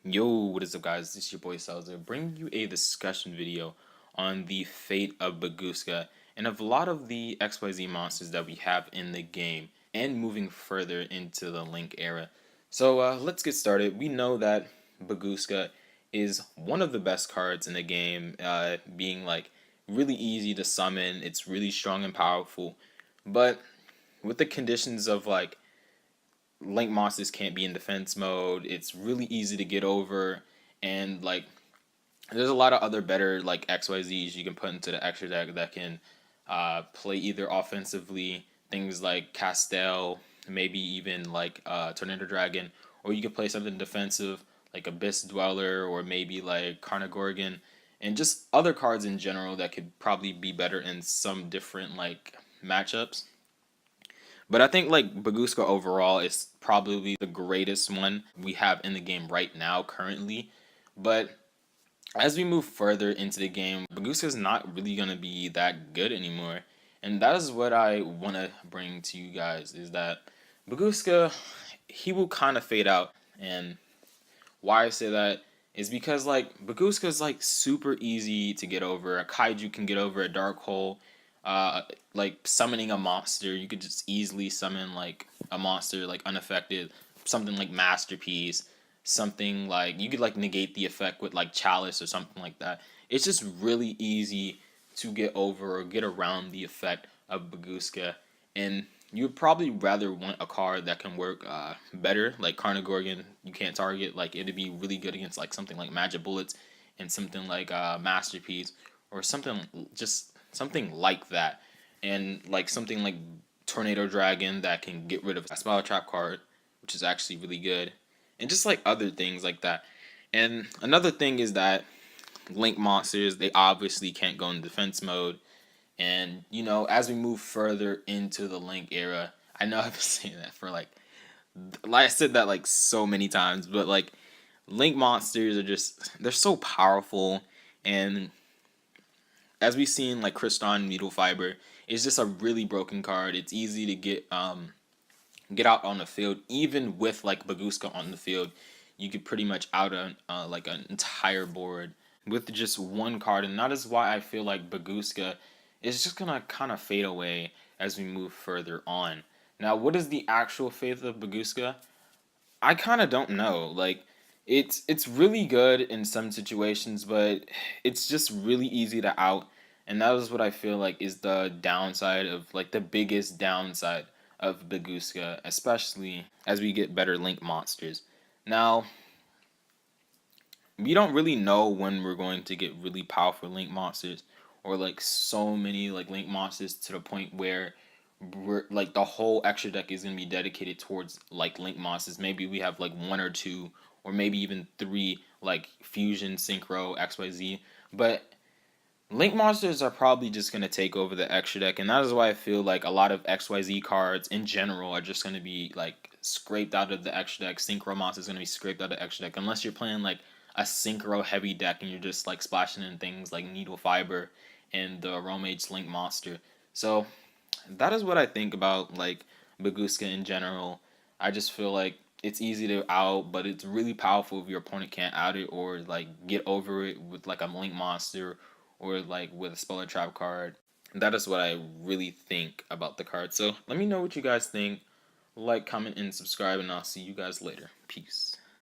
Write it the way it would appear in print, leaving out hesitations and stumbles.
Yo, what is up guys? This is your boy Salzer bringing you a discussion video on the fate of Bagooska and of a lot of the XYZ monsters that we have in the game and moving further into the Link era. So let's get started. We know that Bagooska is one of the best cards in the game, being like really easy to summon. It's really strong and powerful, but with the conditions of like Link monsters can't be in defense mode. It's really easy to get over, and like there's a lot of other better like XYZs you can put into the extra deck that can play either offensively, things like Castell, maybe even like Tornado Dragon, or you could play something defensive like Abyss Dweller or maybe like Carnagorgon, and just other cards in general that could probably be better in some different like matchups. But I think like Bagooska overall is probably the greatest one we have in the game right now currently. But as we move further into the game, Bagooska is not really gonna be that good anymore. And that is what I wanna bring to you guys is that Bagooska, he will kind of fade out. And why I say that is because like Bagooska is like super easy to get over. A kaiju can get over a dark hole. Like summoning a monster, you could just easily summon like a monster like unaffected. Something like Masterpiece, something like you could like negate the effect with like Chalice or something like that. It's just really easy to get over or get around the effect of Bagooska, and you would probably rather want a card that can work better, like Carnagorgon. You can't target, like it'd be really good against like something like Magic Bullets and something like Masterpiece or something, just something like that, and like something like Tornado Dragon that can get rid of a Spell Trap card, which is actually really good, and just like other things like that. And another thing is that Link monsters, they obviously can't go in defense mode. And you know, as we move further into the Link era, I know I've been saying that for like I said that like so many times, but like Link monsters are just, they're so powerful. And as we've seen, like Kriston Needle Fiber is just a really broken card. It's easy to get out on the field, even with like Bagooska on the field. You could pretty much out like an entire board with just one card, and that is why I feel like Bagooska is just gonna kind of fade away as we move further on. Now, what is the actual fate of Bagooska? I kind of don't know. Like, it's really good in some situations, but it's just really easy to out, and that is what I feel like is the downside of like the biggest downside of Bagooska, especially as we get better Link monsters. Now, we don't really know when we're going to get really powerful Link monsters, or like so many like Link monsters to the point where we're like the whole extra deck is gonna be dedicated towards like Link monsters. Maybe we have like one or two, or maybe even three like Fusion, Synchro, XYZ. But Link monsters are probably just gonna take over the extra deck, and that is why I feel like a lot of XYZ cards in general are just gonna be like scraped out of the extra deck. Synchro monsters gonna be scraped out of the extra deck unless you're playing like a synchro heavy deck and you're just like splashing in things like Needle Fiber and the Romage Link monster. So that is what I think about like Bagooska in general. I just feel like it's easy to out, but it's really powerful if your opponent can't out it or like get over it with like a Link monster or like with a Spell Trap card. That is what I really think about the card. So let me know what you guys think. Like, comment, and subscribe, and I'll see you guys later. Peace.